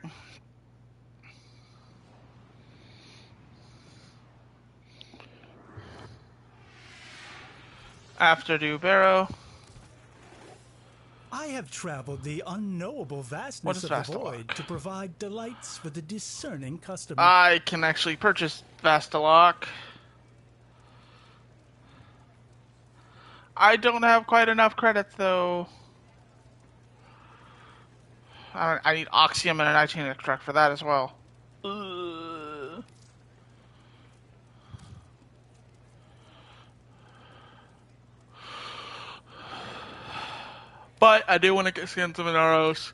[SPEAKER 1] After do Barrow.
[SPEAKER 10] I have traveled the unknowable
[SPEAKER 1] What
[SPEAKER 10] vastness
[SPEAKER 1] is
[SPEAKER 10] of the
[SPEAKER 1] Vastalok?
[SPEAKER 10] void to provide delights for the discerning customer.
[SPEAKER 1] I can actually purchase Vastalok. I don't have quite enough credits though. I need Oxium and a 19 extract for that as well. Ugh. But I do want to get skins of Inaros.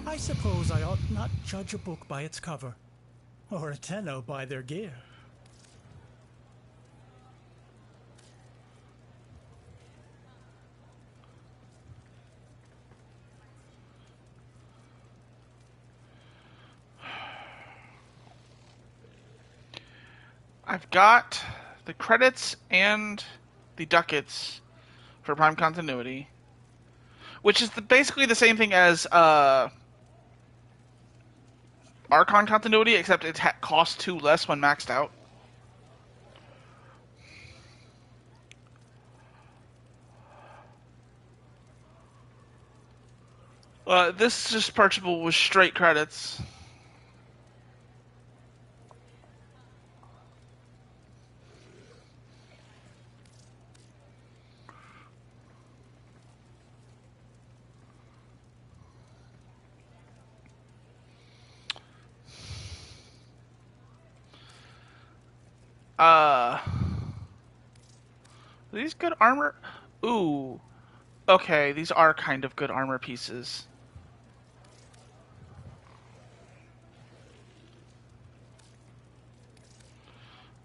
[SPEAKER 10] I suppose I ought not judge a book by its cover, or a Tenno by their gear.
[SPEAKER 1] I've got the credits and the ducats for Prime Continuity, which is basically the same thing as Archon Continuity, except it costs 2 less when maxed out. This is just purchasable with straight credits. Are these good armor? Ooh. Okay, these are kind of good armor pieces.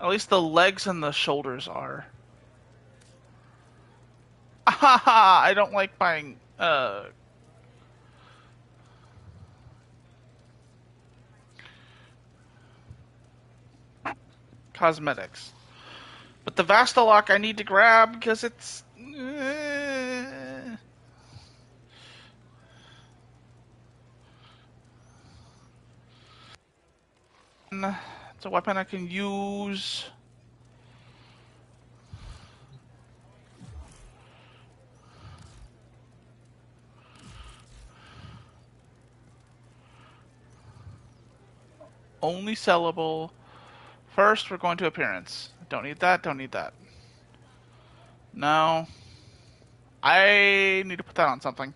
[SPEAKER 1] At least the legs and the shoulders are. Ahaha! I don't like buying, cosmetics. But the Vastalok I need to grab because it's... It's a weapon I can use. Only sellable. First, we're going to appearance. Don't need that, don't need that. No. I need to put that on something.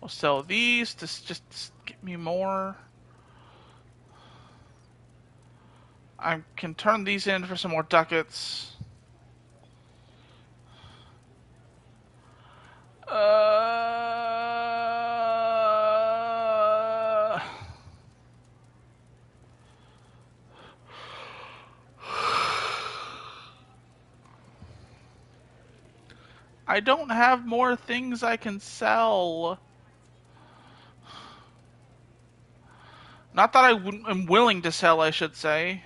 [SPEAKER 1] We'll sell these to just get me more. I can turn these in for some more ducats. I don't have more things I can sell. Not that I'm willing to sell, I should say.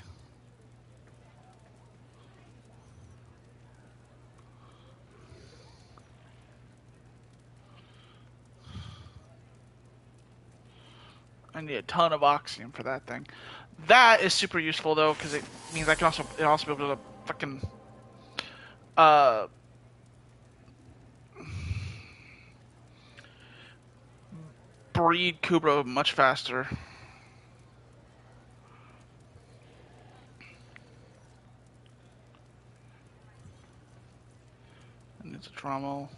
[SPEAKER 1] I need a ton of oxygen for that thing. That is super useful though, because it means I can also be able to fucking breed Kubro much faster. And it's a Trommel.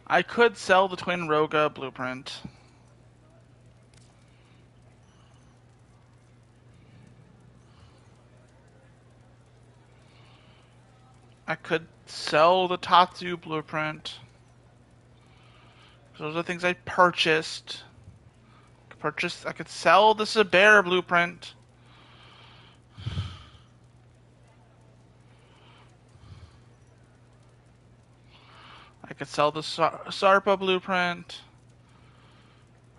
[SPEAKER 1] I could sell the Twin Roga blueprint. I could sell the Tatsu blueprint. Those are things I purchased. I could sell the Sabera blueprint. I could sell the Sarpa blueprint.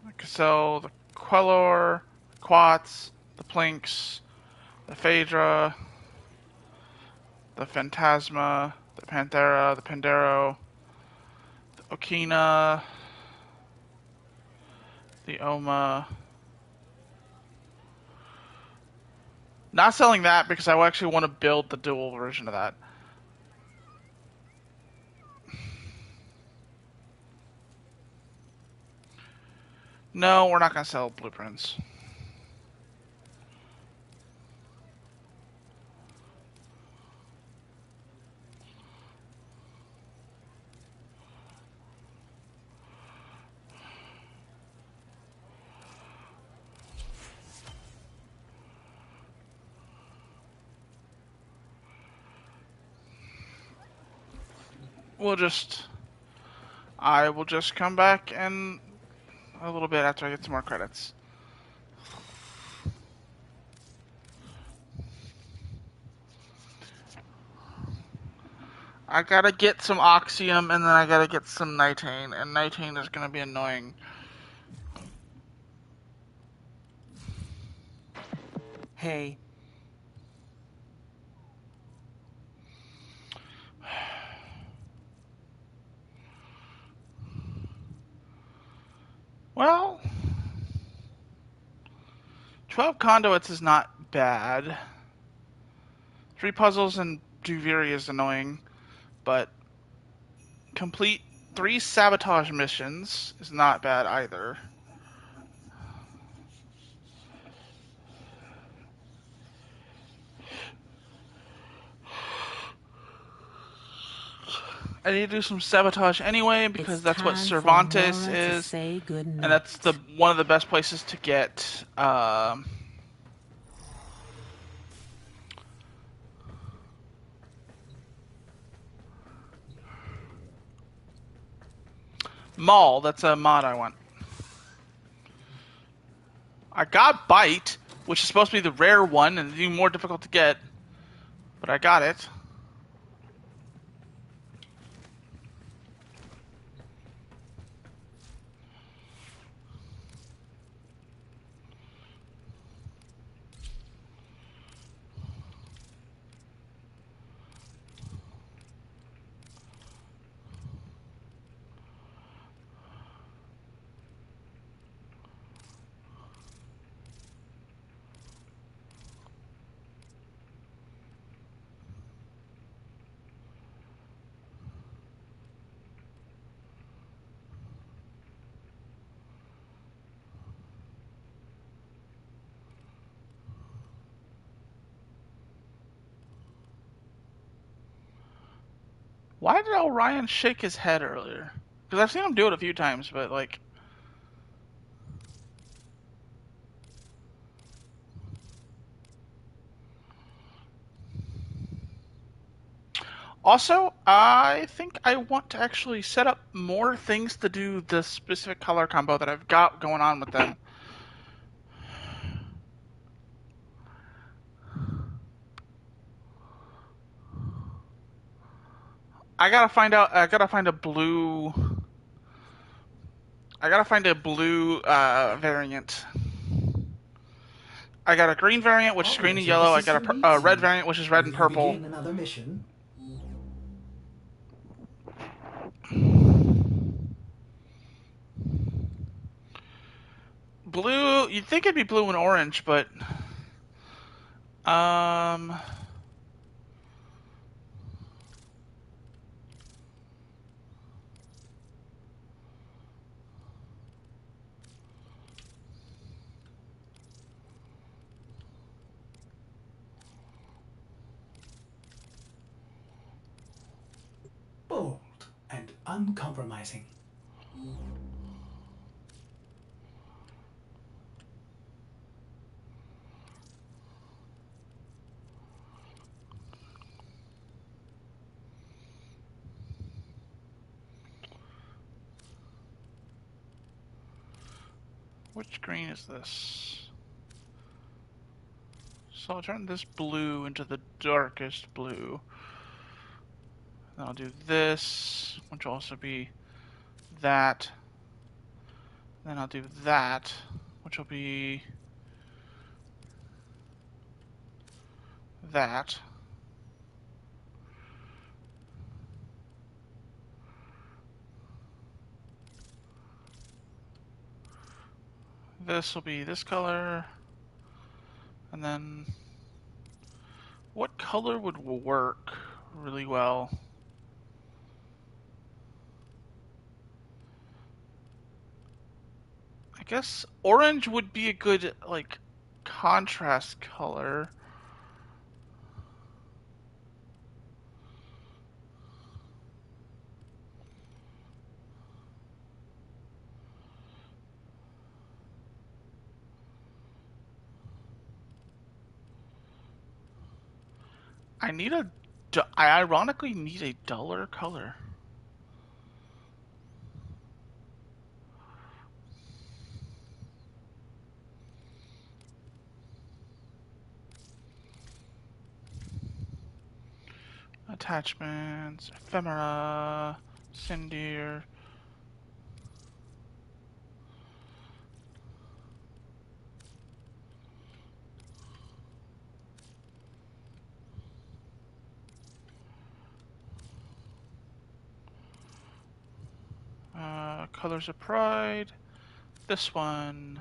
[SPEAKER 1] I could sell the Quellor, the Quats, the Plinks, the Phaedra, the Phantasma, the Panthera, the Pandero, the Okina, the Oma. Not selling that because I actually want to build the dual version of that. No, we're not going to sell blueprints. I will just come back in a little bit after I get some more credits. I gotta get some Oxium, and then I gotta get some Nitane, and Nitane is gonna be annoying.
[SPEAKER 11] Hey.
[SPEAKER 1] Well, 12 conduits is not bad. 3 puzzles and Duviri is annoying, but complete 3 sabotage missions is not bad either. I need to do some sabotage anyway because that's what Cervantes is, and that's one of the best places to get Maul. That's a mod I want. I got Bite, which is supposed to be the rare one and even more difficult to get, but I got it. Why did Orion shake his head earlier? Because I've seen him do it a few times, but like... Also, I think I want to actually set up more things to do the specific color combo that I've got going on with them. I gotta find out. I gotta find a blue. I gotta find a blue variant. I got a green variant, which is green and
[SPEAKER 4] Operator, the
[SPEAKER 1] yellow. I got
[SPEAKER 4] system
[SPEAKER 1] a
[SPEAKER 4] needs
[SPEAKER 1] red
[SPEAKER 4] you.
[SPEAKER 1] variant, which is red
[SPEAKER 4] Will
[SPEAKER 1] and
[SPEAKER 4] you
[SPEAKER 1] purple.
[SPEAKER 4] begin another mission?
[SPEAKER 1] Blue. You'd think it'd be blue and orange, but
[SPEAKER 4] Bold and uncompromising.
[SPEAKER 1] which green is this? So I'll turn this blue into the darkest blue. Then I'll do this, which will also be that. Then I'll do that, which will be that. This will be this color. And then what color would work really well? I guess orange would be a good, like, contrast color. I need a, I ironically need a duller color. Attachments, ephemera, Cindir. Colors of Pride. This one.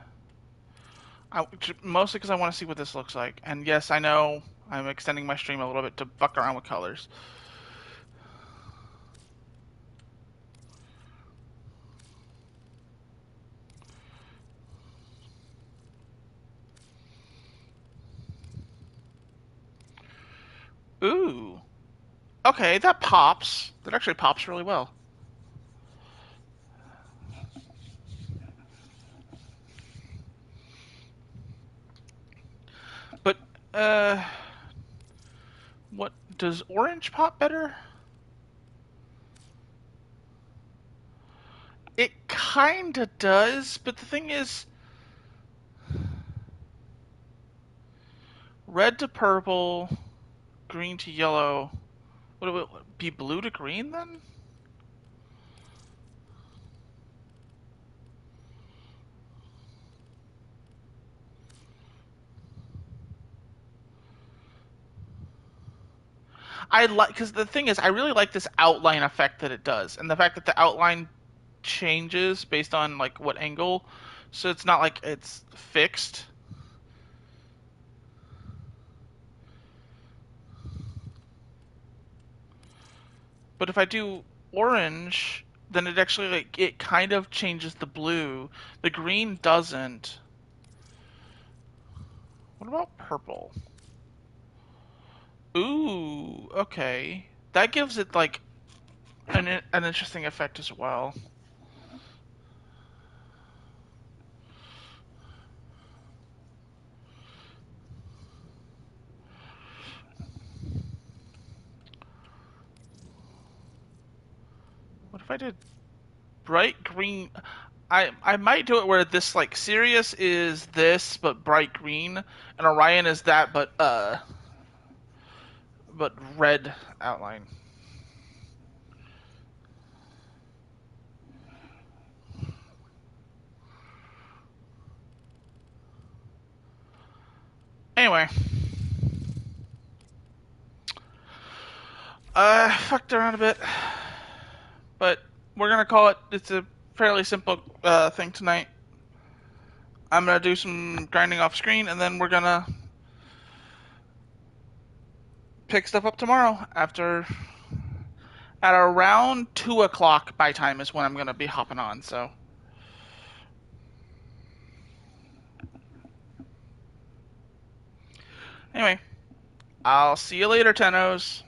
[SPEAKER 1] Mostly because I want to see what this looks like. And yes, I know I'm extending my stream a little bit to fuck around with colors. Ooh. Okay, that pops. That actually pops really well. But, what, does orange pop better? It kinda does, but the thing is, red to purple, green to yellow. Would it be blue to green then? I like, because the thing is, I really like this outline effect that it does, and the fact that the outline changes based on like what angle, so it's not like it's fixed. But if I do orange, then it actually, like, it kind of changes the blue. The green doesn't. What about purple? Ooh, okay. That gives it like an interesting effect as well. if I did bright green, I might do it where this like Sirius is this but bright green, and Orion is that but red outline. Anyway, fucked around a bit, but we're gonna call it. It's a fairly simple thing tonight. I'm gonna do some grinding off screen, and then we're gonna pick stuff up tomorrow after at around 2 o'clock by time is when I'm gonna be hopping on. So anyway, I'll see you later, Tennos.